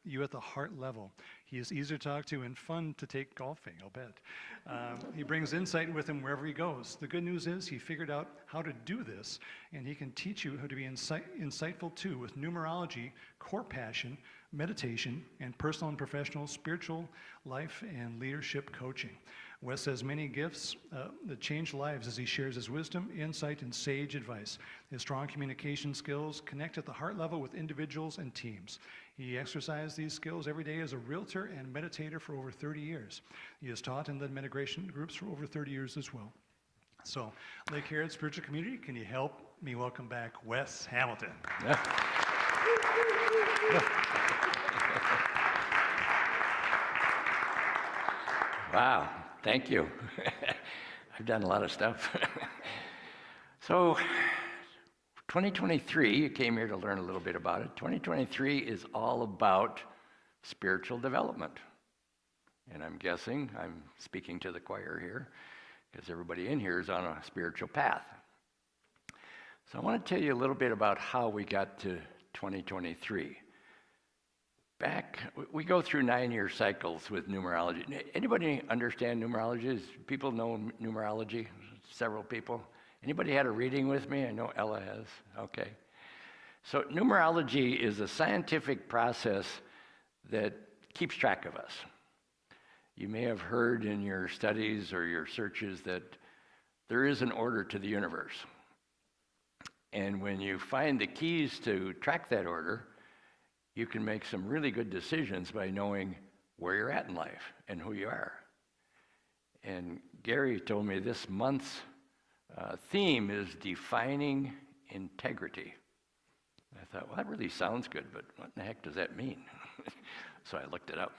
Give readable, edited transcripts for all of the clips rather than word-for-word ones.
you at the heart level. He is easy to talk to and fun to take golfing, I'll bet. He brings insight with him wherever he goes. The good news is he figured out how to do this, and he can teach you how to be insightful too with numerology, core passion, meditation, and personal and professional spiritual life and leadership coaching. Wes has many gifts that change lives as he shares his wisdom, insight, and sage advice. His strong communication skills connect at the heart level with individuals and teams. He exercises these skills every day as a realtor and meditator for over 30 years. He has taught and led meditation groups for over 30 years as well. So, Lake Herod Spiritual Community, can you help me welcome back Wes Hamilton? Yeah. Wow, thank you. I've done a lot of stuff. So, 2023, you came here to learn a little bit about it. 2023 is all about spiritual development. And I'm guessing, I'm speaking to the choir here, because everybody in here is on a spiritual path. So I want to tell you a little bit about how we got to 2023. We go through 9-year cycles with numerology. Anybody understand numerology? People know numerology? Several people. Anybody had a reading with me? I know Ella has. Okay. So numerology is a scientific process that keeps track of us. You may have heard in your studies or your searches that there is an order to the universe. And when you find the keys to track that order, you can make some really good decisions by knowing where you're at in life and who you are. And Gary told me this month's theme is defining integrity. I thought, well, that really sounds good, but what in the heck does that mean? So I looked it up.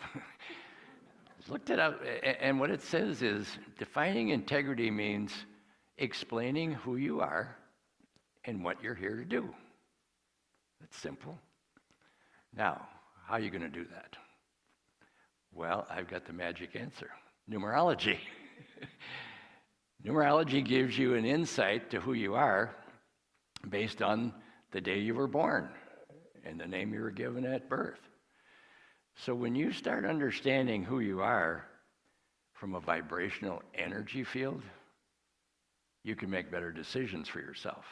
And what it says is defining integrity means explaining who you are and what you're here to do. That's simple. Now, how are you going to do that? Well, I've got the magic answer. Numerology. Numerology gives you an insight to who you are based on the day you were born and the name you were given at birth. So when you start understanding who you are from a vibrational energy field, you can make better decisions for yourself.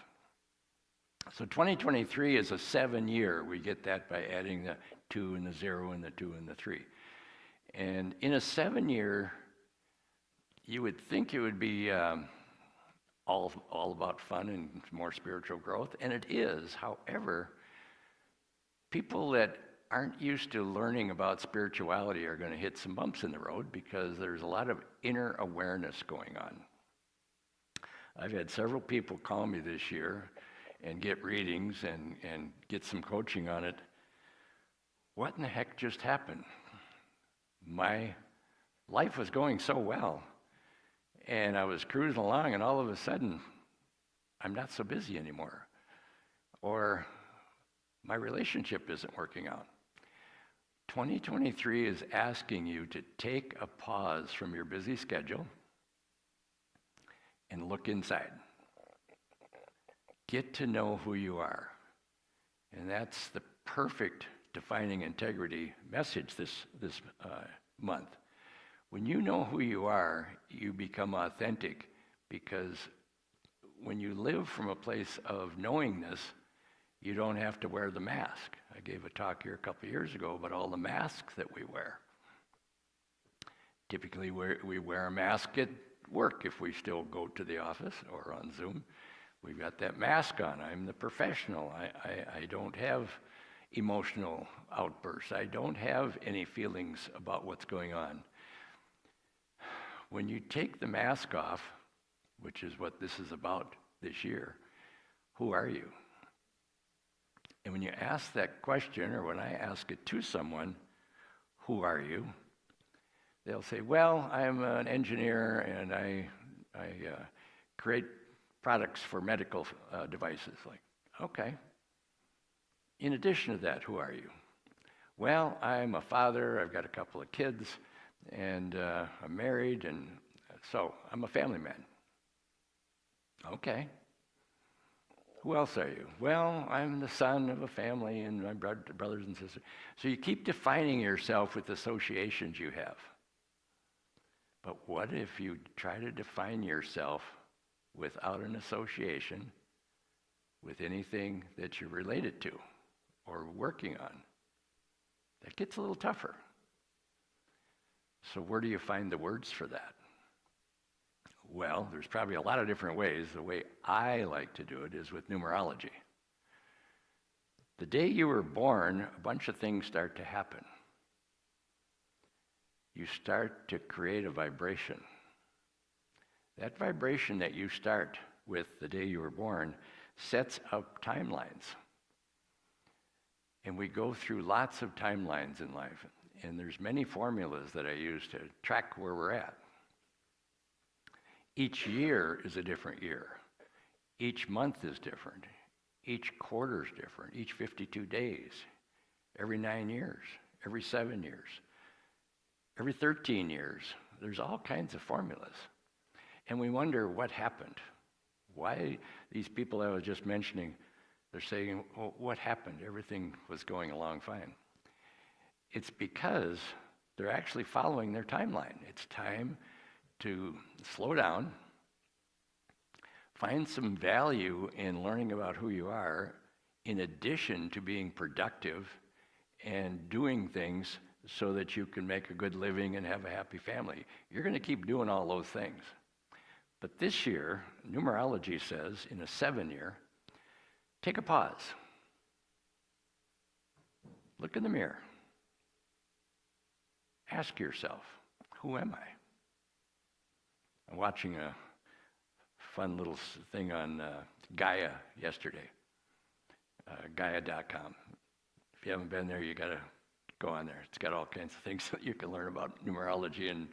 So 2023 is a 7-year. We get that by adding the 2 and the 0 and the 2 and the 3. And in a 7-year, you would think it would be all about fun and more spiritual growth, and it is. However, people that aren't used to learning about spirituality are going to hit some bumps in the road because there's a lot of inner awareness going on. I've had several people call me this year and get readings and get some coaching on it. What in the heck just happened? My life was going so well, and I was cruising along, and all of a sudden, I'm not so busy anymore. Or my relationship isn't working out. 2023 is asking you to take a pause from your busy schedule and look inside. Get to know who you are. And that's the perfect defining integrity message this month. When you know who you are, you become authentic, because when you live from a place of knowingness, you don't have to wear the mask. I gave a talk here a couple of years ago about all the masks that we wear. Typically, we wear a mask at work if we still go to the office or on Zoom. We've got that mask on. I'm the professional. I don't have emotional outbursts. I don't have any feelings about what's going on. When you take the mask off, which is what this is about this year, who are you? And when you ask that question, or when I ask it to someone, who are you? They'll say, well, I'm an engineer and I create products for medical devices. Like, okay. In addition to that, who are you? Well, I'm a father, I've got a couple of kids, and I'm married, and so I'm a family man. Okay. Who else are you? Well, I'm the son of a family and my brothers and sisters. So you keep defining yourself with associations you have. But what if you try to define yourself without an association with anything that you're related to or working on? That gets a little tougher. So where do you find the words for that? Well, there's probably a lot of different ways. The way I like to do it is with numerology. The day you were born, a bunch of things start to happen. You start to create a vibration. That vibration that you start with the day you were born sets up timelines. And we go through lots of timelines in life. And there's many formulas that I use to track where we're at. Each year is a different year. Each month is different. Each quarter is different. Each 52 days. Every 9 years. Every 7 years. Every 13 years. There's all kinds of formulas. And we wonder what happened. Why these people I was just mentioning, they're saying, well, what happened? Everything was going along fine. It's because they're actually following their timeline. It's time to slow down, find some value in learning about who you are, in addition to being productive and doing things so that you can make a good living and have a happy family. You're going to keep doing all those things. But this year, numerology says, in a 7-year, take a pause. Look in the mirror. Ask yourself, who am I? I'm watching a fun little thing on Gaia yesterday, Gaia.com. If you haven't been there, you got to go on there. It's got all kinds of things that you can learn about numerology and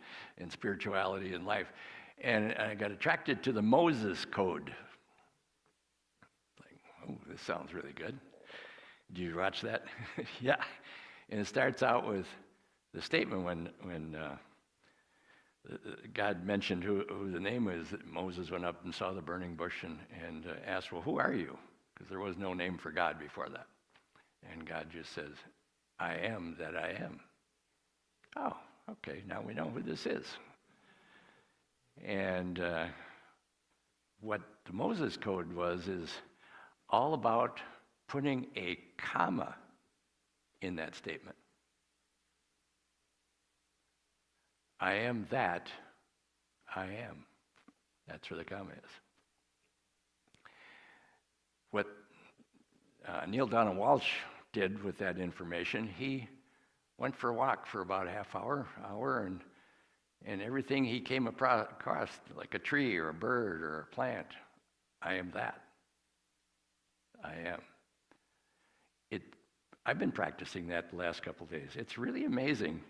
spirituality and life. And I got attracted to the Moses Code. Like, oh, this sounds really good. Did you watch that? Yeah. And it starts out with the statement when God mentioned who the name is. That Moses went up and saw the burning bush and asked, well, who are you? Because there was no name for God before that. And God just says, I am that I am. Oh, okay, now we know who this is. And what the Moses Code is all about putting a comma in that statement. I am that I am. That's where the comma is. What Neil Donald Walsh did with that information, he went for a walk for about a half hour, and everything he came across, like a tree or a bird or a plant, I am that. I am. I've been practicing that the last couple of days. It's really amazing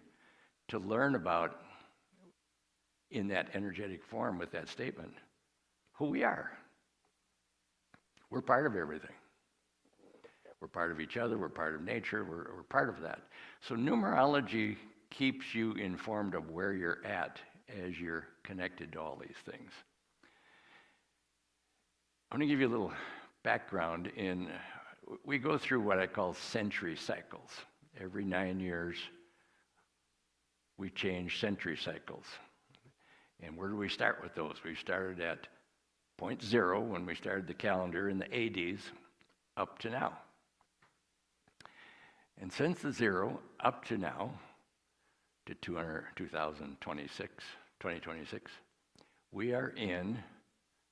to learn about, in that energetic form with that statement, who we are. We're part of everything. We're part of each other. We're part of nature. We're part of that. So numerology keeps you informed of where you're at as you're connected to all these things. I'm going to give you a little background we go through what I call century cycles. Every 9 years, we change century cycles. And where do we start with those? We started at point 0 when we started the calendar in the 80s up to now. And since the 0 up to now, to 2026, we are in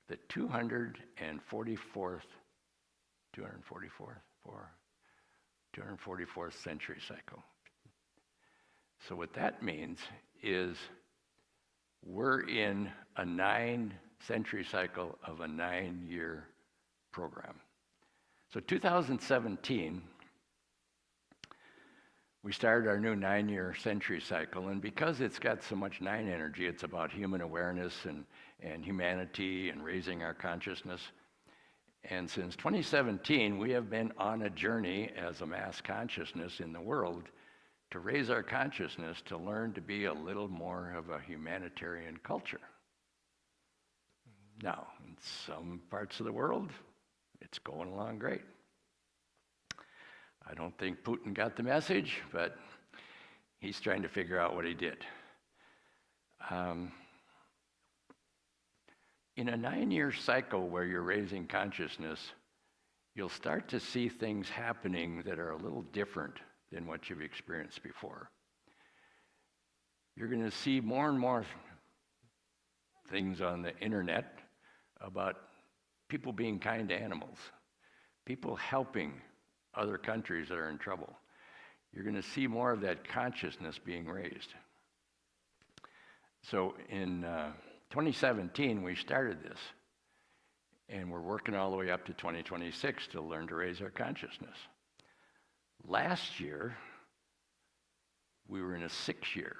the 244th century cycle. So what that means is we're in a 9-century cycle of a 9-year program. So 2017, we started our new 9-year century cycle, and because it's got so much 9 energy, it's about human awareness and humanity and raising our consciousness. And since 2017, we have been on a journey as a mass consciousness in the world to raise our consciousness to learn to be a little more of a humanitarian culture. Now, in some parts of the world, It's going along great. I don't think Putin got the message, but he's trying to figure out what he did. In a 9-year cycle where you're raising consciousness, you'll start to see things happening that are a little different than what you've experienced before. You're going to see more and more things on the internet about people being kind to animals, people helping other countries that are in trouble. You're going to see more of that consciousness being raised. So in 2017, we started this, and we're working all the way up to 2026 to learn to raise our consciousness. Last year, we were in a 6th year,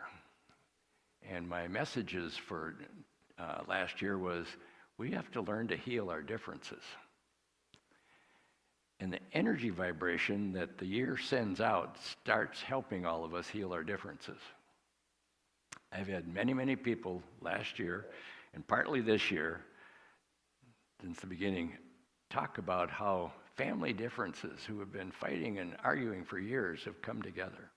and my messages for last year was, we have to learn to heal our differences. And the energy vibration that the year sends out starts helping all of us heal our differences. I've had many, many people last year, and partly this year, since the beginning, talk about how family differences who have been fighting and arguing for years have come together.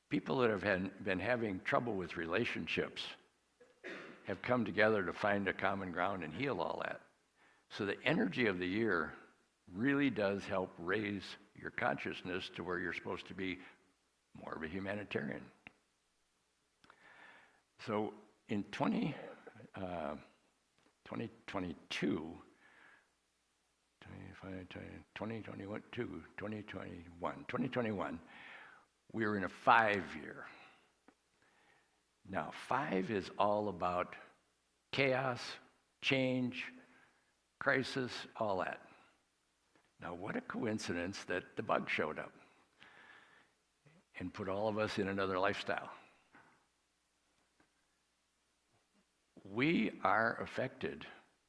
People that have been having trouble with relationships have come together to find a common ground and heal all that. So the energy of the year really does help raise your consciousness to where you're supposed to be more of a humanitarian. So in 2022, 2021, we were in a 5-year. Now, 5 is all about chaos, change, crisis, all that. Now, what a coincidence that the bug showed up and put all of us in another lifestyle. We are affected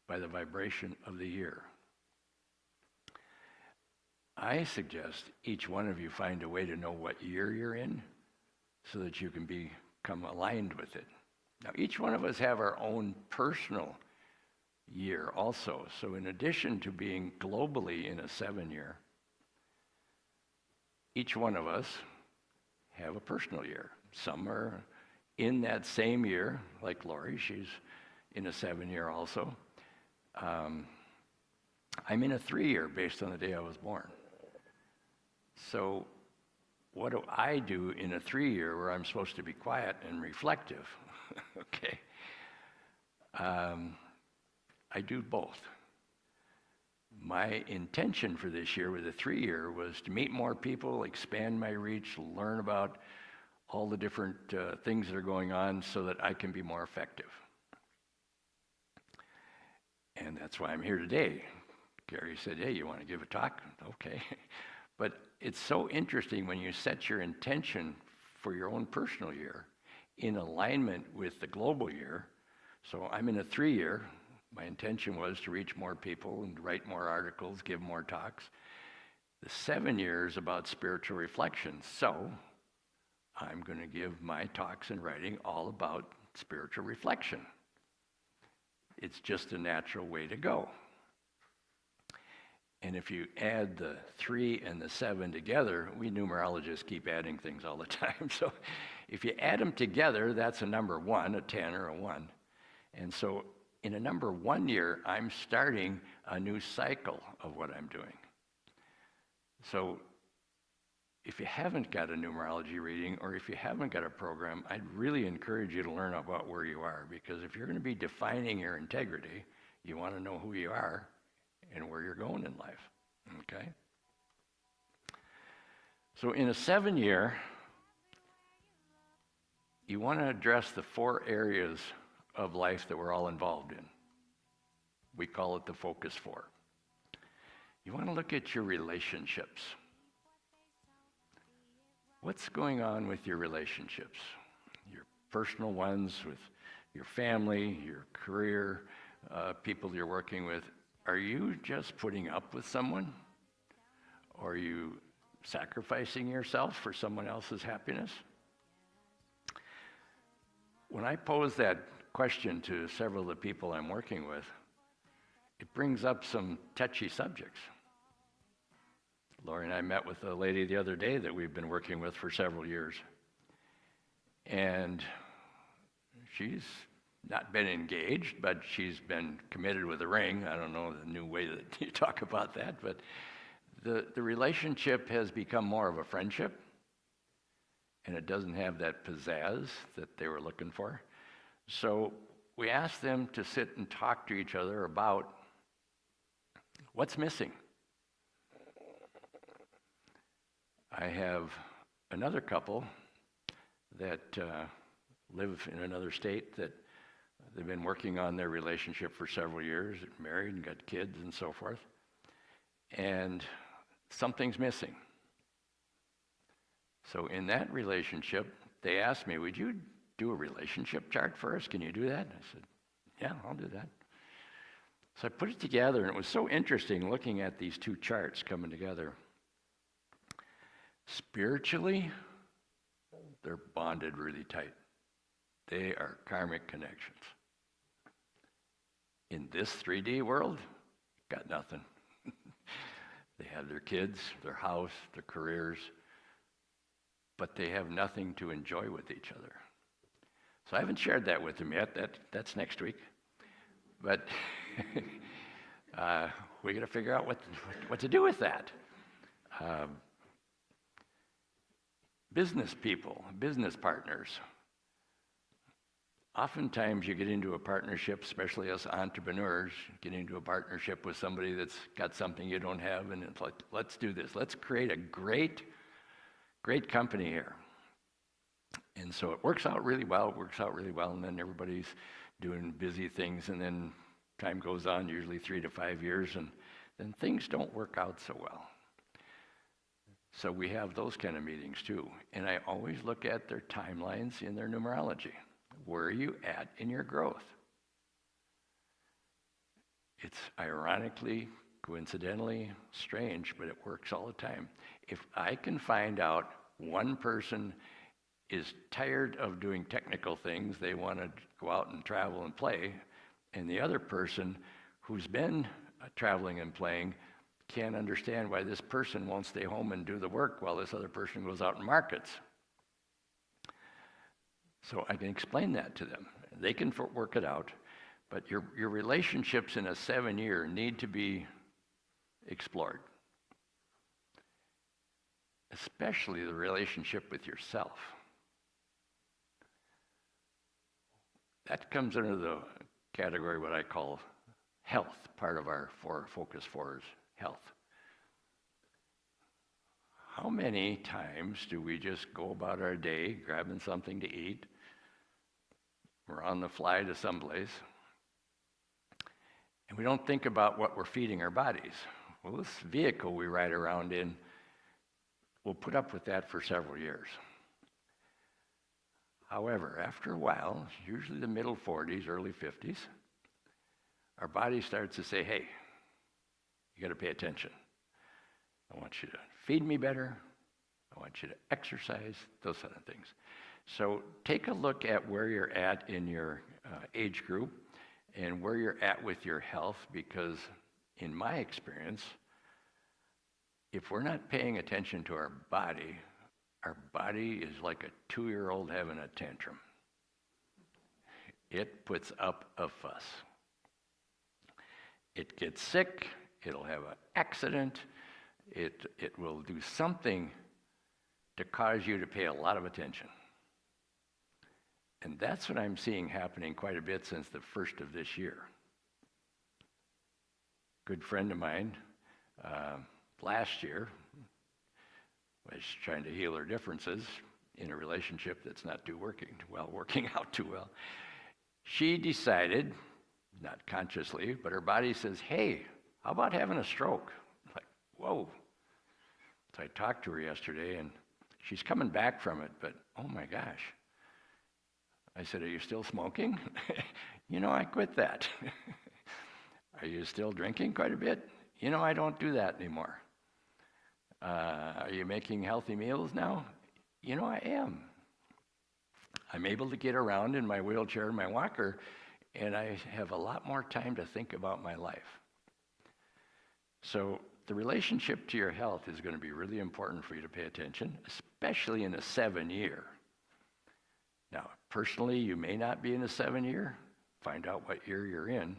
by the vibration of the year. I suggest each one of you find a way to know what year you're in so that you can become aligned with it. Now, each one of us have our own personal year also. So in addition to being globally in a 7-year, each one of us have a personal year. Some are in that same year, like Lori, she's in a 7-year also. I'm in a 3-year based on the day I was born. So what do I do in a 3-year where I'm supposed to be quiet and reflective? Okay. I do both. My intention for this year with a 3-year was to meet more people, expand my reach, learn about all the different things that are going on so that I can be more effective. And that's why I'm here today. Gary said, hey, you want to give a talk? Okay. But it's so interesting when you set your intention for your own personal year in alignment with the global year. So I'm in a 3-year. My intention was to reach more people and write more articles, give more talks. The 7 years about spiritual reflection. So I'm going to give my talks and writing all about spiritual reflection. It's just a natural way to go. And if you add the 3 and the 7 together, we numerologists keep adding things all the time. So if you add them together, that's a number 1, a 10 or a 1. And so in a number 1 year, I'm starting a new cycle of what I'm doing. So if you haven't got a numerology reading or if you haven't got a program, I'd really encourage you to learn about where you are, because if you're going to be defining your integrity, you want to know who you are and where you're going in life, okay? So in a 7-year, you want to address the 4 areas of life that we're all involved in. We call it the focus 4. You want to look at your relationships. What's going on with your relationships? Your personal ones with your family, your career, people you're working with. Are you just putting up with someone? Or are you sacrificing yourself for someone else's happiness? When I pose that question to several of the people I'm working with, it brings up some touchy subjects. Lori and I met with a lady the other day that we've been working with for several years. And she's not been engaged, but she's been committed with a ring. I don't know the new way that you talk about that, but the relationship has become more of a friendship, and it doesn't have that pizzazz that they were looking for. So we asked them to sit and talk to each other about what's missing. I have another couple that live in another state that they've been working on their relationship for several years, married and got kids and so forth, and something's missing. So in that relationship, they asked me, would you do a relationship chart for us? Can you do that? I said, yeah, I'll do that. So I put it together, and it was so interesting looking at these two charts coming together. Spiritually, they're bonded really tight. They are karmic connections. In this 3D world, got nothing. They have their kids, their house, their careers, but they have nothing to enjoy with each other. So I haven't shared that with them yet. That's next week. But we got to figure out what to do with that. Business people, business partners. Oftentimes you get into a partnership, especially as entrepreneurs, get into a partnership with somebody that's got something you don't have, and it's like, let's do this. Let's create a great company here. And so it works out really well, and then everybody's doing busy things, and then time goes on, usually 3 to 5 years, and then things don't work out so well. So we have those kind of meetings too. And I always look at their timelines in their numerology. Where are you at in your growth? It's ironically, coincidentally, strange, but it works all the time. If I can find out one person is tired of doing technical things, they want to go out and travel and play, and the other person who's been traveling and playing can't understand why this person won't stay home and do the work while this other person goes out and markets. So I can explain that to them. They can work it out, but your relationships in a 7-year need to be explored, especially the relationship with yourself. That comes under the category what I call health. Part of our focus 4 is health. How many times do we just go about our day grabbing something to eat? We're on the fly to someplace, and we don't think about what we're feeding our bodies. Well, this vehicle we ride around in will put up with that for several years. However, after a while, usually the middle 40s, early 50s, our body starts to say, hey, you got to pay attention. I want you to feed me better. I want you to exercise, those kind of things. So take a look at where you're at in your age group and where you're at with your health, because in my experience, if we're not paying attention to our body is like a 2-year-old having a tantrum. It puts up a fuss. It gets sick, it'll have an accident, it will do something to cause you to pay a lot of attention. And that's what I'm seeing happening quite a bit since the first of this year. Good friend of mine, last year, was trying to heal her differences in a relationship that's not working out too well. She decided, not consciously, but her body says, hey, how about having a stroke? I'm like, whoa. So I talked to her yesterday, and she's coming back from it, but oh my gosh. I said, are you still smoking? I quit that. Are you still drinking quite a bit? I don't do that anymore. Are you making healthy meals now? I am. I'm able to get around in my wheelchair and my walker, and I have a lot more time to think about my life. So the relationship to your health is going to be really important for you to pay attention, especially in a 7-year. Now, personally, you may not be in a 7-year. Find out what year you're in.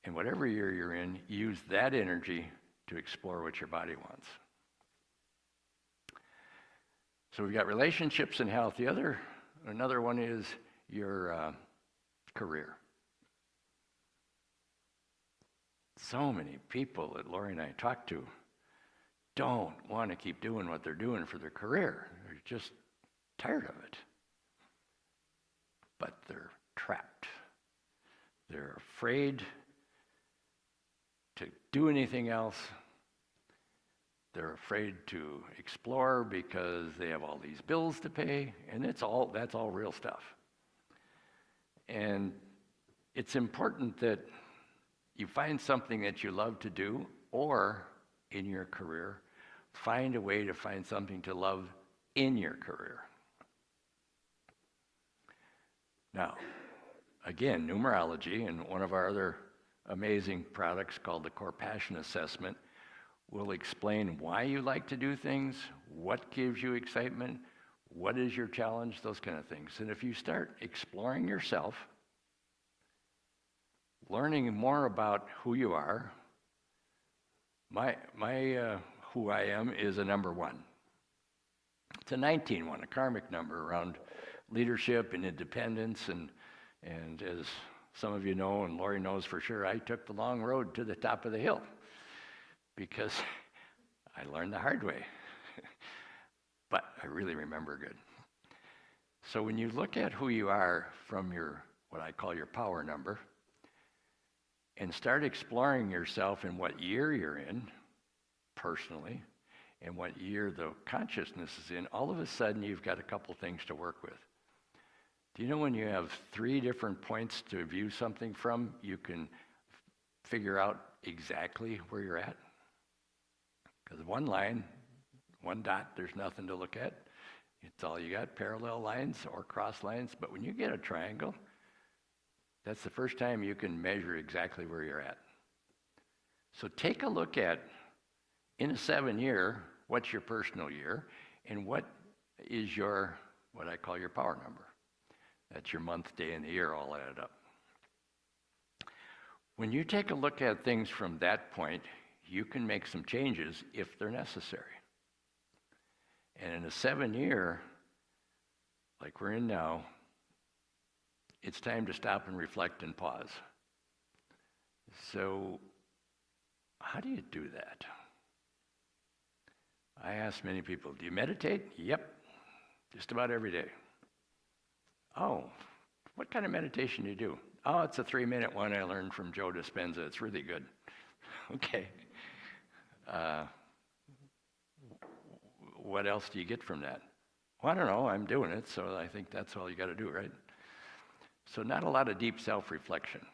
And whatever year you're in, use that energy to explore what your body wants. So we've got relationships and health. Another one is your career. So many people that Lori and I talk to don't want to keep doing what they're doing for their career. They're just tired of it. But they're trapped. They're afraid to do anything else. They're afraid to explore because they have all these bills to pay, and that's all real stuff. And it's important that you find something that you love to do, or in your career, find a way to find something to love in your career. Now, again, numerology and one of our other amazing products called the Core Passion Assessment will explain why you like to do things, what gives you excitement, what is your challenge, those kind of things. And if you start exploring yourself, learning more about who you are, my who I am is a number 1. It's a 19 one, a karmic number around leadership and independence, and as some of you know, and Lori knows for sure, I took the long road to the top of the hill because I learned the hard way. But I really remember good. So when you look at who you are from your, what I call your power number, and start exploring yourself in what year you're in, personally, and what year the consciousness is in, all of a sudden you've got a couple things to work with. Do you know when you have 3 different points to view something from, you can figure out exactly where you're at? Because one line, one dot, there's nothing to look at. It's all you got, parallel lines or cross lines. But when you get a triangle, that's the first time you can measure exactly where you're at. So take a look at, in a 7-year, what's your personal year, and what is your, what I call your power number. That's your month, day, and the year all added up. When you take a look at things from that point, you can make some changes if they're necessary. And in a 7-year, like we're in now, it's time to stop and reflect and pause. So, how do you do that? I ask many people, do you meditate? Yep, just about every day. Oh, what kind of meditation do you do? Oh, it's a 3-minute one I learned from Joe Dispenza. It's really good. Okay. What else do you get from that? Well, I don't know. I'm doing it, so I think that's all you got to do, right? So not a lot of deep self-reflection.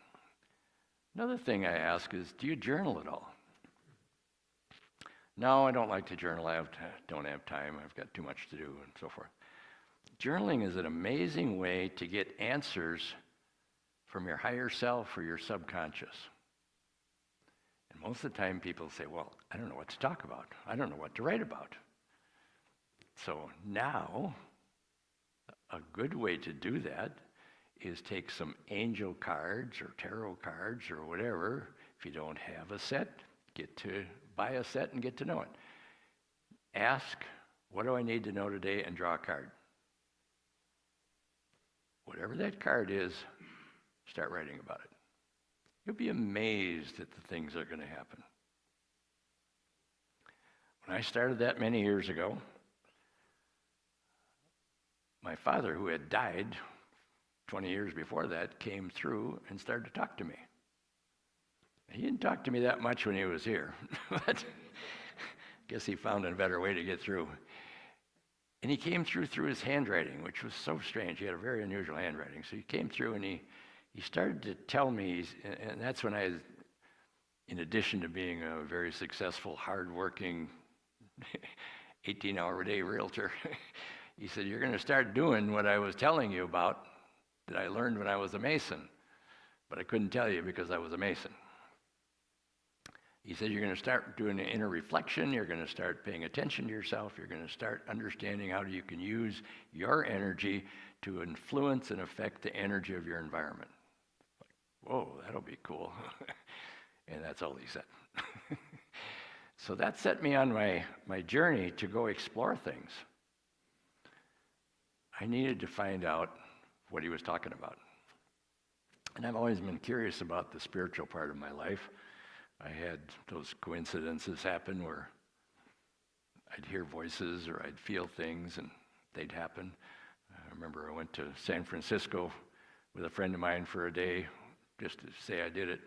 Another thing I ask is, do you journal at all? No, I don't like to journal. I don't have time. I've got too much to do and so forth. Journaling is an amazing way to get answers from your higher self or your subconscious. And most of the time people say, well, I don't know what to talk about. I don't know what to write about. So now, a good way to do that is take some angel cards or tarot cards or whatever. If you don't have a set, buy a set and get to know it. Ask, what do I need to know today, and draw a card. Whatever that card is, start writing about it. You'll be amazed at the things that are going to happen. When I started that many years ago, my father, who had died 20 years before that, came through and started to talk to me. He didn't talk to me that much when he was here, but I guess he found a better way to get through. And he came through his handwriting, which was so strange. He had a very unusual handwriting. So he came through and he started to tell me, and that's when I, in addition to being a very successful, hardworking, 18-hour-a-day realtor, he said, you're going to start doing what I was telling you about that I learned when I was a Mason, but I couldn't tell you because I was a Mason. He said, you're going to start doing an inner reflection. You're going to start paying attention to yourself. You're going to start understanding how you can use your energy to influence and affect the energy of your environment. Whoa, that'll be cool. And that's all he said. So that set me on my journey to go explore things. I needed to find out what he was talking about. And I've always been curious about the spiritual part of my life. I had those coincidences happen where I'd hear voices or I'd feel things and they'd happen. I remember I went to San Francisco with a friend of mine for a day just to say I did it.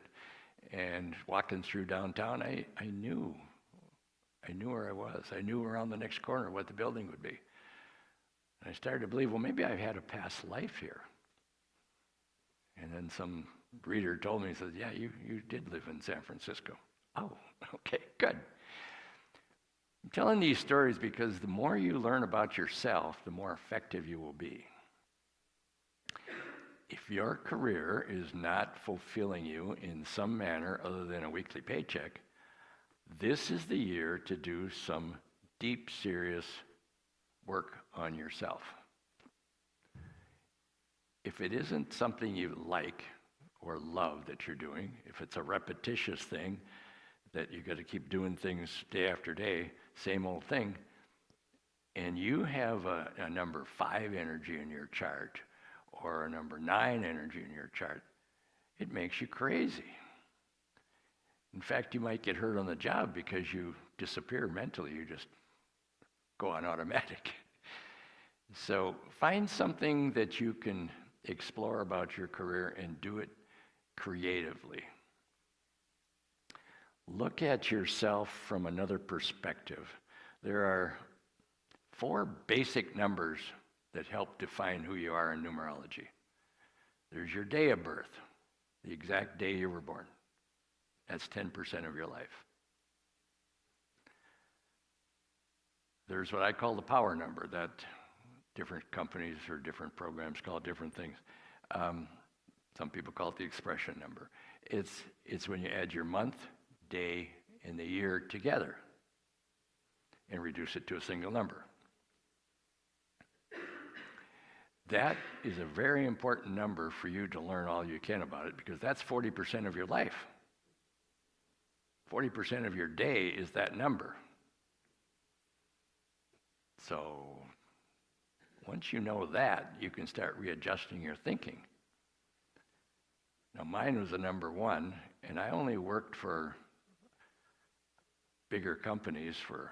And walking through downtown, I knew where I was. I knew around the next corner what the building would be. And I started to believe, well, maybe I've had a past life here. And then some reader told me, he said, yeah, you did live in San Francisco. Oh, okay, good. I'm telling these stories because the more you learn about yourself, the more effective you will be. If your career is not fulfilling you in some manner other than a weekly paycheck, this is the year to do some deep, serious work on yourself. If it isn't something you like or love that you're doing, if it's a repetitious thing that you got to keep doing things day after day, same old thing, and you have a number 5 energy in your chart or a number 9 energy in your chart, it makes you crazy. In fact, you might get hurt on the job because you disappear mentally. You just go on automatic. So find something that you can explore about your career and do it creatively. Look at yourself from another perspective. There are 4 basic numbers that help define who you are in numerology. There's your day of birth, the exact day you were born. That's 10% of your life. There's what I call the power number, that different companies or different programs call it different things. Some people call it the expression number. It's when you add your month, day, and the year together and reduce it to a single number. That is a very important number for you to learn all you can about it, because that's 40% of your life. 40% of your day is that number. So once you know that, you can start readjusting your thinking. Now, mine was a number 1, and I only worked for bigger companies for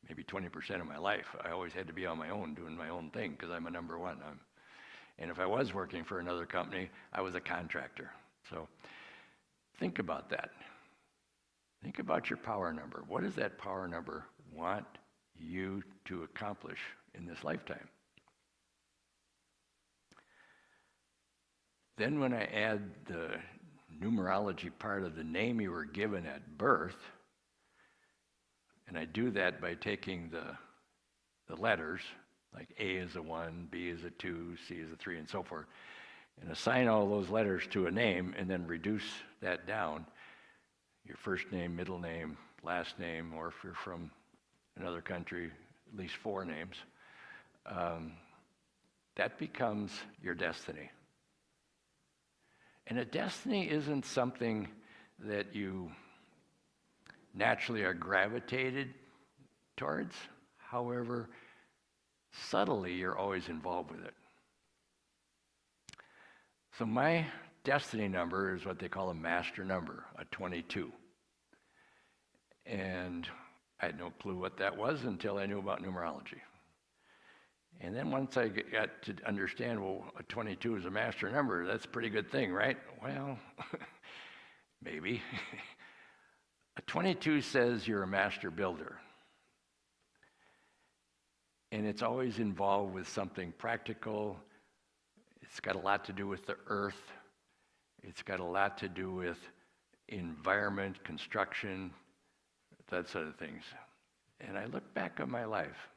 maybe 20% of my life. I always had to be on my own, doing my own thing, because I'm a number 1. And if I was working for another company, I was a contractor. So think about that. Think about your power number. What does that power number want you to accomplish in this lifetime? Then when I add the numerology part of the name you were given at birth, and I do that by taking the letters, like A is a 1, B is a 2, C is a 3, and so forth, and assign all those letters to a name, and then reduce that down, your first name, middle name, last name, or if you're from another country, at least 4 names, that becomes your destiny. And a destiny isn't something that you naturally are gravitated towards. However, subtly, you're always involved with it. So my destiny number is what they call a master number, a 22. And I had no clue what that was until I knew about numerology. And then once I got to understand, well, a 22 is a master number, that's a pretty good thing, right? Well, maybe. A 22 says you're a master builder. And it's always involved with something practical. It's got a lot to do with the earth. It's got a lot to do with environment, construction, that sort of things. And I look back on my life.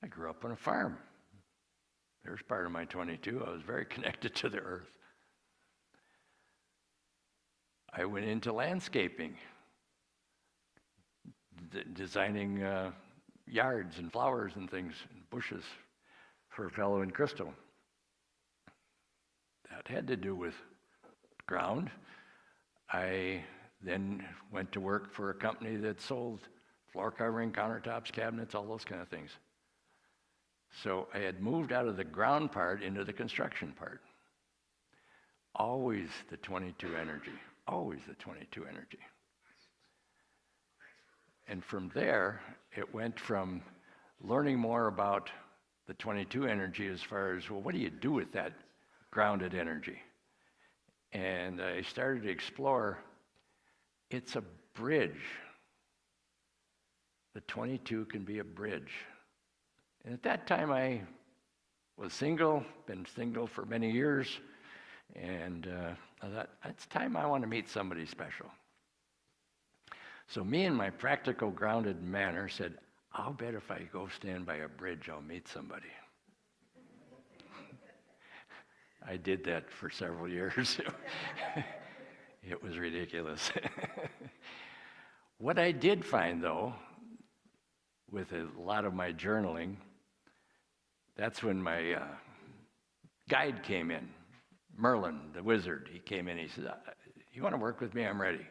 I grew up on a farm. There's part of my 22. I was very connected to the earth. I went into landscaping, designing yards and flowers and things, and bushes for a fellow in Crystal. That had to do with ground. I then went to work for a company that sold floor covering, countertops, cabinets, all those kind of things. So I had moved out of the ground part into the construction part. Always the 22 energy, always the 22 energy. And from there, it went from learning more about the 22 energy as far as, well, what do you do with that grounded energy? And I started to explore, it's a bridge. The 22 can be a bridge. And at that time, I was single, been single for many years, and I thought, it's time I want to meet somebody special. So me in my practical, grounded manner said, I'll bet if I go stand by a bridge, I'll meet somebody. I did that for several years. It was ridiculous. What I did find, though, with a lot of my journaling, that's when my guide came in. Merlin, the wizard, he came in, he said, you want to work with me? I'm ready.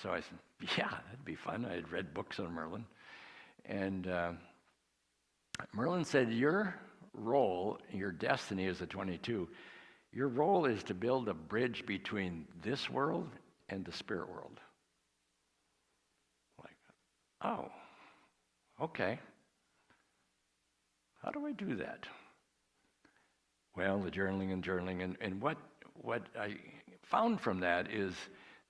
So I said, yeah, that'd be fun. I had read books on Merlin. And Merlin said, your role, your destiny as a 22, your role is to build a bridge between this world and the spirit world. Like, oh, okay. How do I do that? Well, the journaling and what I found from that is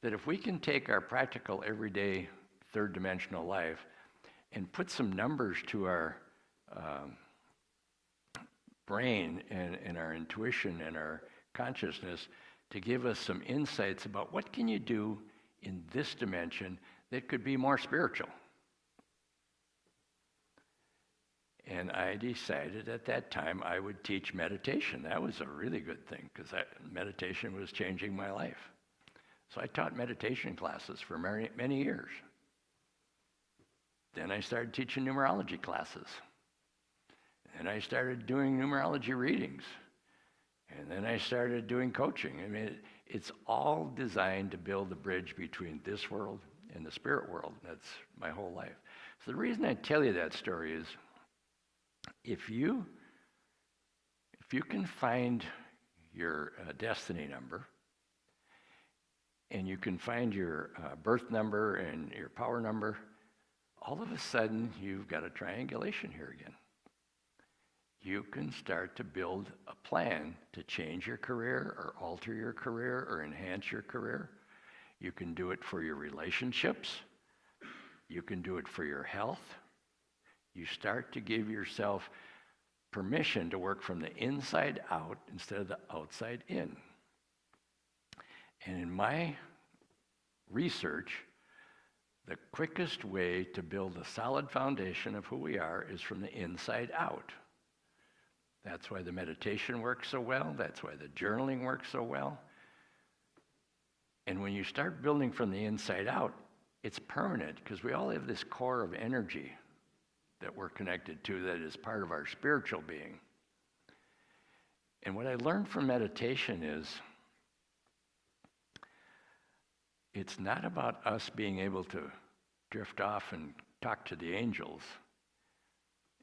that if we can take our practical, everyday, third-dimensional life and put some numbers to our brain and our intuition and our consciousness to give us some insights about what can you do in this dimension that could be more spiritual. And I decided at that time I would teach meditation. That was a really good thing because meditation was changing my life. So I taught meditation classes for many years. Then I started teaching numerology classes. And I started doing numerology readings. And then I started doing coaching. I mean, it's all designed to build the bridge between this world and the spirit world. That's my whole life. So the reason I tell you that story is if you can find your destiny number, and you can find your birth number and your power number, all of a sudden you've got a triangulation here again. You can start to build a plan to change your career or alter your career or enhance your career. You can do it for your relationships. You can do it for your health. You start to give yourself permission to work from the inside out instead of the outside in. And in my research, the quickest way to build a solid foundation of who we are is from the inside out. That's why the meditation works so well. That's why the journaling works so well. And when you start building from the inside out, it's permanent because we all have this core of energy that we're connected to that is part of our spiritual being. And what I learned from meditation is it's not about us being able to drift off and talk to the angels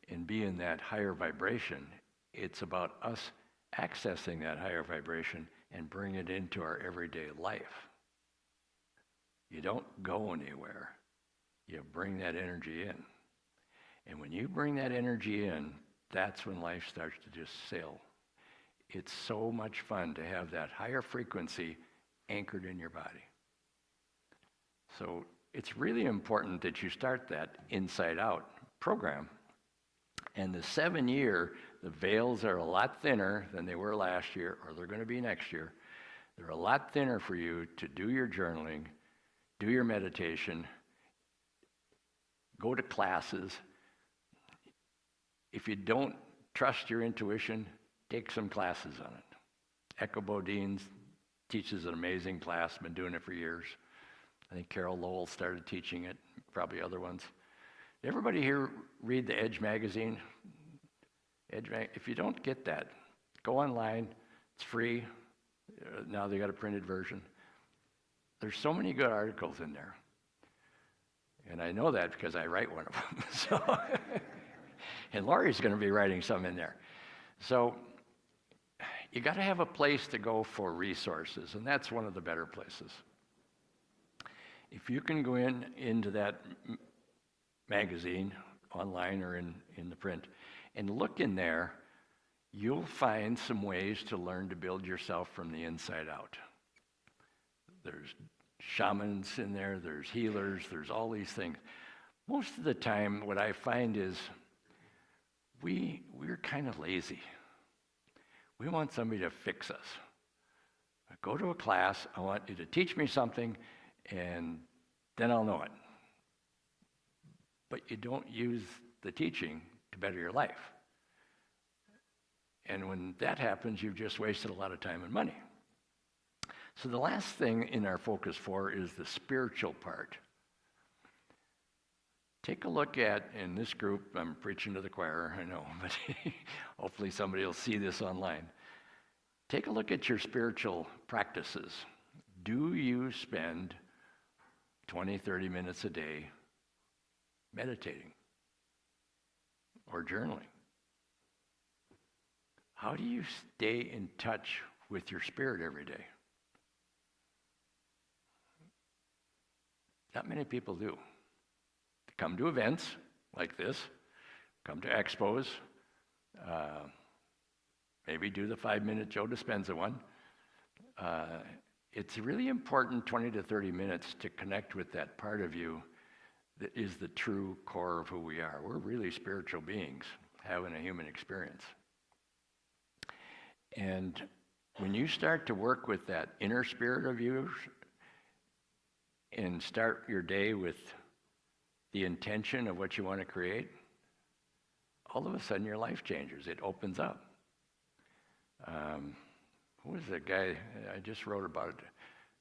and be in that higher vibration. It's about us accessing that higher vibration and bring it into our everyday life. You don't go anywhere. You bring that energy in. And when you bring that energy in, that's when life starts to just sail. It's so much fun to have that higher frequency anchored in your body. So it's really important that you start that inside out program. And the 7-year, the veils are a lot thinner than they were last year, or they're going to be next year. They're a lot thinner for you to do your journaling, do your meditation, go to classes. If you don't trust your intuition, take some classes on it. Echo Bodine's Teaches an amazing class, been doing it for years. I think Carol Lowell started teaching it, probably other ones. Everybody here read the Edge magazine? If you don't get that, go online. It's free. Now they got a printed version. There's so many good articles in there. And I know that because I write one of them. So, and Laurie's going to be writing some in there. So you got to have a place to go for resources, and that's one of the better places. If you can go into that magazine, online or in the print, and look in there, you'll find some ways to learn to build yourself from the inside out. There's shamans in there, there's healers, there's all these things. Most of the time, what I find is we're kind of lazy. We want somebody to fix us. I go to a class, I want you to teach me something, and then I'll know it. But you don't use the teaching to better your life. And when that happens, you've just wasted a lot of time and money. So the last thing in our Focus 4 is the spiritual part. Take a look at, in this group, I'm preaching to the choir, I know, but hopefully somebody will see this online. Take a look at your spiritual practices. Do you spend 20, 30 minutes a day meditating or journaling? How do you stay in touch with your spirit every day? Not many people do. They come to events like this, come to expos, maybe do the 5-minute Joe Dispenza one. It's really important 20 to 30 minutes to connect with that part of you that is the true core of who we are. We're really spiritual beings having a human experience. And when you start to work with that inner spirit of yours and start your day with the intention of what you want to create, all of a sudden your life changes. It opens up. Who was that guy? I just wrote about it.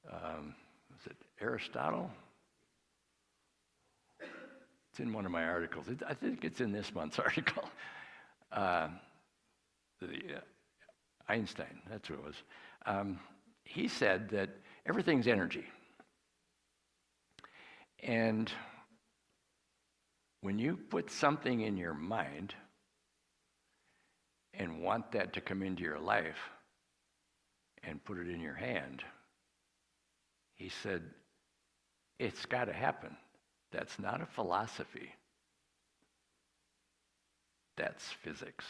Was it Aristotle? It's in one of my articles. I think it's in this month's article. Einstein, that's who it was. He said that everything's energy. And when you put something in your mind and want that to come into your life and put it in your hand, he said, it's got to happen. That's not a philosophy. That's physics.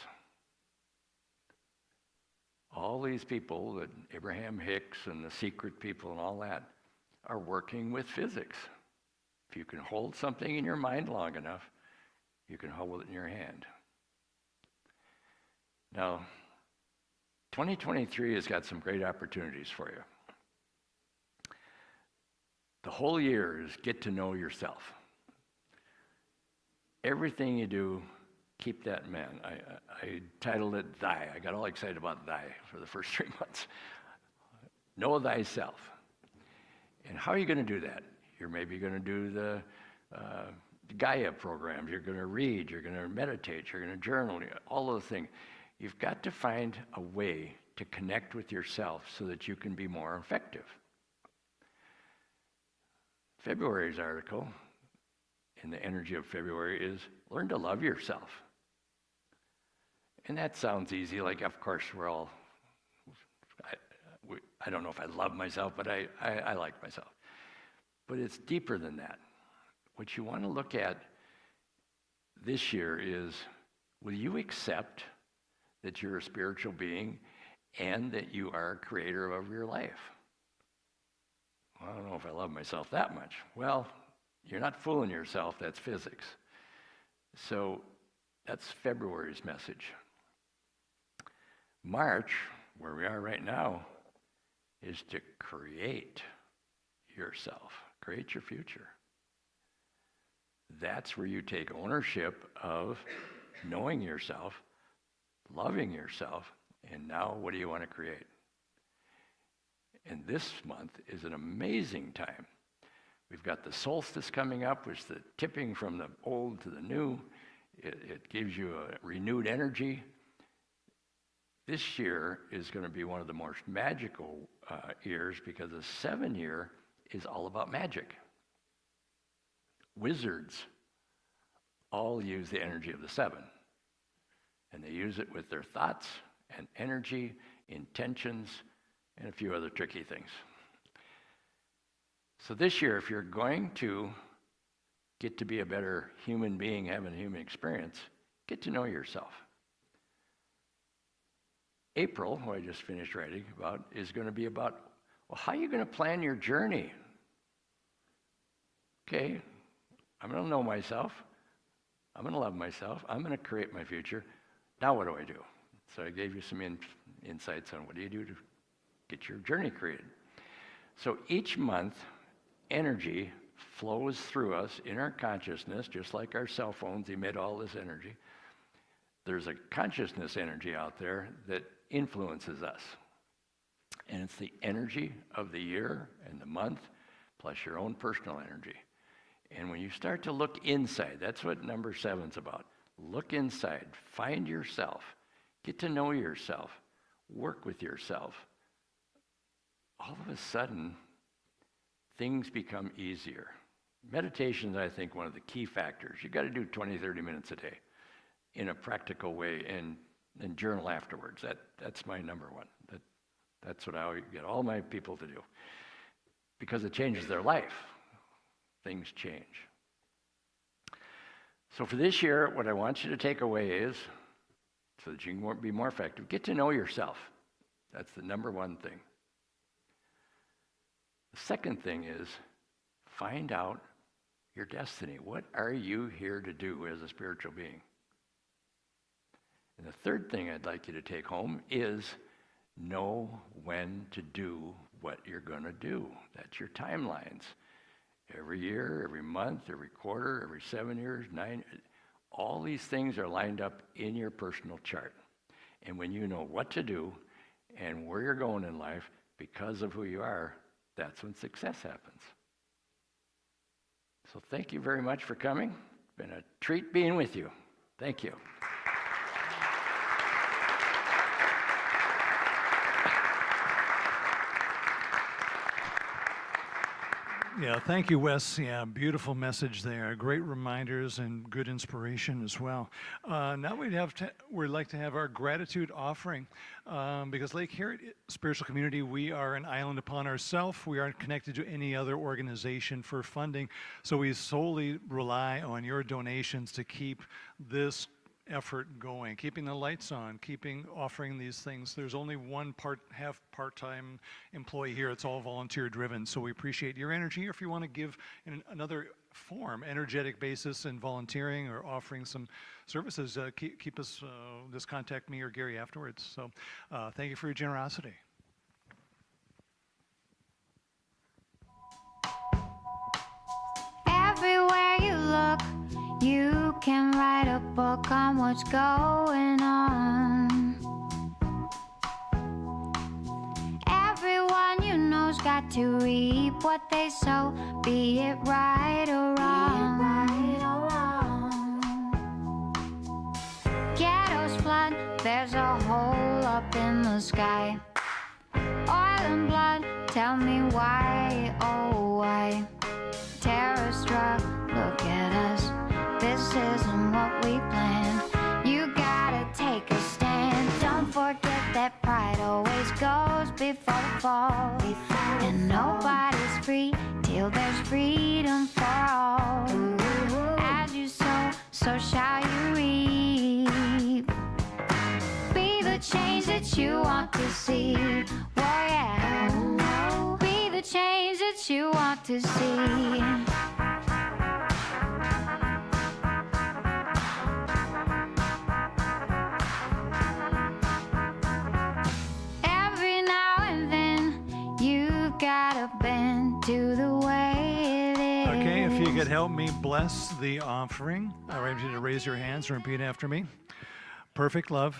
All these people, that Abraham Hicks and the secret people and all that, are working with physics. If you can hold something in your mind long enough, you can hold it in your hand. Now, 2023 has got some great opportunities for you. The whole year is get to know yourself. Everything you do, keep that man. I titled it Thy. I got all excited about Thy for the first 3 months. Know thyself. And how are you going to do that? You're maybe going to do the Gaia programs. You're going to read. You're going to meditate. You're going to journal. All those things. You've got to find a way to connect with yourself so that you can be more effective. February's article in the energy of February is learn to love yourself. And that sounds easy, like of course we're all, I don't know if I love myself, but I like myself. But it's deeper than that. What you want to look at this year is, will you accept that you're a spiritual being and that you are a creator of your life? Well, I don't know if I love myself that much. Well, you're not fooling yourself, that's physics. So that's February's message. March, where we are right now, is to create yourself, create your future. That's where you take ownership of knowing yourself, loving yourself, and now what do you want to create? And this month is an amazing time. We've got the solstice coming up, which is the tipping from the old to the new. It gives you a renewed energy. This year is going to be one of the most magical years because the 7-year is all about magic. Wizards all use the energy of the 7, and they use it with their thoughts and energy, intentions, and a few other tricky things. So this year, if you're going to get to be a better human being, having a human experience, get to know yourself. April, who I just finished writing about, is going to be about, well, how are you going to plan your journey? Okay, I'm going to know myself. I'm going to love myself. I'm going to create my future. Now what do I do? So I gave you some insights on what do you do to get your journey created. So each month, energy flows through us in our consciousness, just like our cell phones emit all this energy. There's a consciousness energy out there that influences us. And it's the energy of the year and the month, plus your own personal energy. And when you start to look inside, that's what number 7's about. Look inside, find yourself, get to know yourself, work with yourself. All of a sudden, things become easier. Meditation is, I think, one of the key factors. You've got to do 20, 30 minutes a day in a practical way and journal afterwards. That's my number one. That's what I get all my people to do because it changes their life. Things change. So for this year, what I want you to take away is, so that you can be more effective, get to know yourself. That's the number one thing. The second thing is find out your destiny. What are you here to do as a spiritual being? And the third thing I'd like you to take home is know when to do what you're going to do. That's your timelines. Every year, every month, every quarter, every 7 years, 9, all these things are lined up in your personal chart. And when you know what to do and where you're going in life because of who you are, that's when success happens. So thank you very much for coming. It's been a treat being with you. Thank you. Yeah, thank you, Wes. Yeah, beautiful message there. Great reminders and good inspiration as well. Now we'd like to have our gratitude offering because Lake Harriet Spiritual Community, we are an island upon ourselves. We aren't connected to any other organization for funding, so we solely rely on your donations to keep this effort going, keeping the lights on, offering these things. There's only one half part-time employee here. It's all volunteer driven. So we appreciate your energy. Or if you want to give in another form, energetic basis and volunteering or offering some services, keep us, just contact me or Gary afterwards. So thank you for your generosity. Everywhere you look, you can write a book on what's going on. Everyone you know's got to reap what they sow, be it right or wrong. Ghettos flood, there's a hole up in the sky. Oil and blood, tell me why, oh why? Terror struck, look at us. This isn't what we planned. You gotta take a stand. Don't forget that pride always goes before the fall. And nobody's free till there's freedom for all. As you sow, so shall you reap. Be the change that you want to see. Oh yeah. Be the change that you want to see. Gotta bend to the way it is. Okay, if you could help me bless the offering, I want you to raise your hands and repeat after me. Perfect love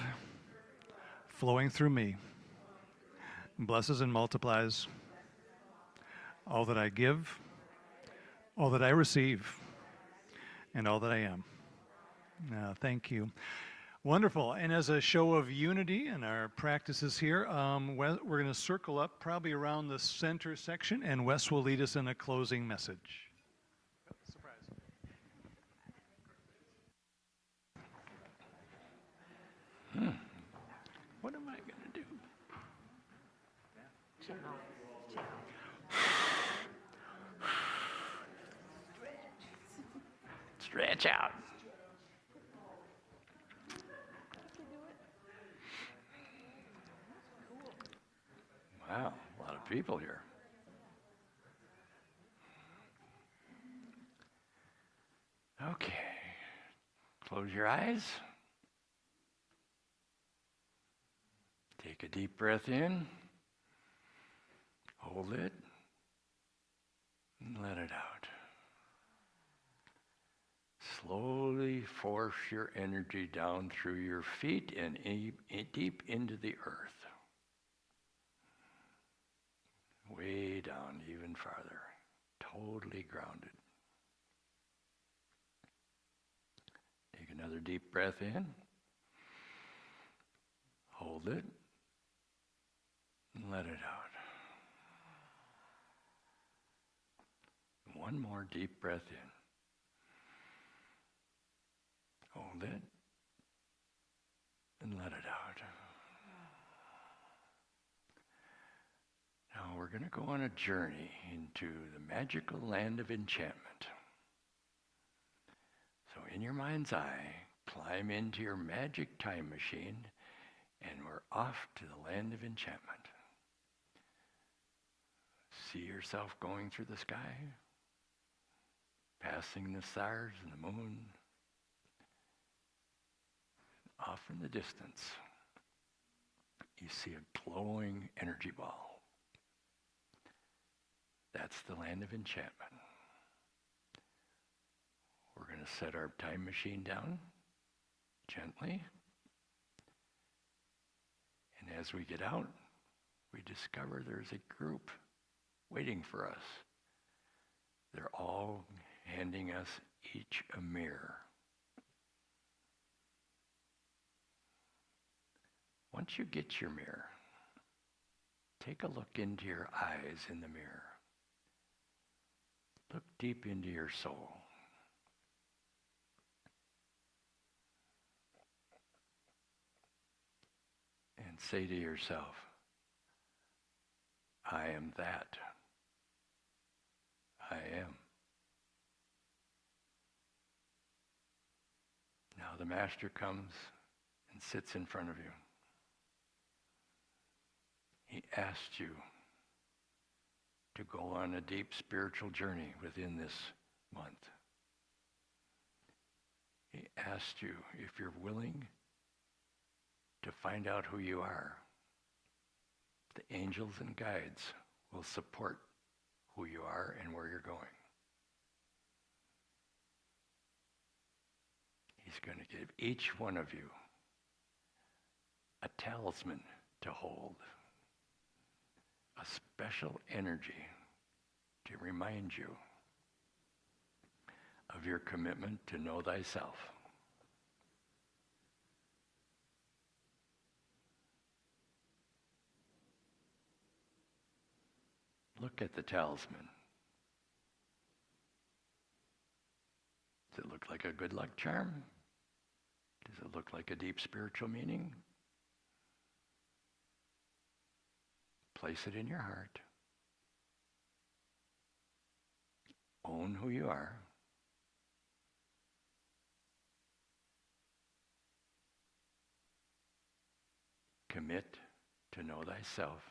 flowing through me. blesses and multiplies all that I give, all that I receive, and all that I am. Thank you. Wonderful. And as a show of unity in our practices here, we're going to circle up probably around the center section, and Wes will lead us in a closing message. Surprise. What am I going to do? Stretch out. Wow, a lot of people here. Okay, close your eyes. Take a deep breath in. Hold it. And let it out. Slowly force your energy down through your feet and deep into the earth. Way down, even farther. Totally grounded. Take another deep breath in. Hold it. And let it out. One more deep breath in. Hold it. And let it out. Now we're going to go on a journey into the magical land of enchantment. So in your mind's eye, climb into your magic time machine, and we're off to the land of enchantment. See yourself going through the sky, passing the stars and the moon. Off in the distance, you see a glowing energy ball. That's the land of enchantment. We're going to set our time machine down gently. And as we get out, we discover there's a group waiting for us. They're all handing us each a mirror. Once you get your mirror, take a look into your eyes in the mirror. Look deep into your soul. And say to yourself, I am that. I am. Now the Master comes and sits in front of you. He asked you to go on a deep spiritual journey within this month. He asked you if you're willing to find out who you are. The angels and guides will support who you are and where you're going. He's going to give each one of you a talisman to hold. A special energy to remind you of your commitment to know thyself. Look at the talisman. Does it look like a good luck charm? Does it look like a deep spiritual meaning? Place it in your heart. Own who you are. Commit to know thyself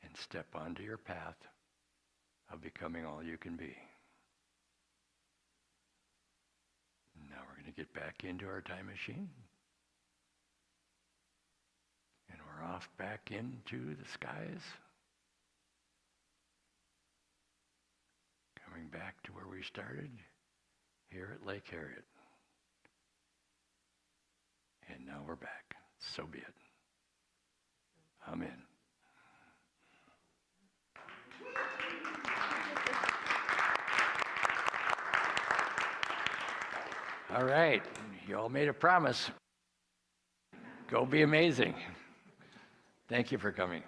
and step onto your path of becoming all you can be. Now we're going to get back into our time machine. And we're off back into the skies. Coming back to where we started, here at Lake Harriet. And now we're back. So be it. Amen. All right, you all made a promise. Go be amazing. Thank you for coming.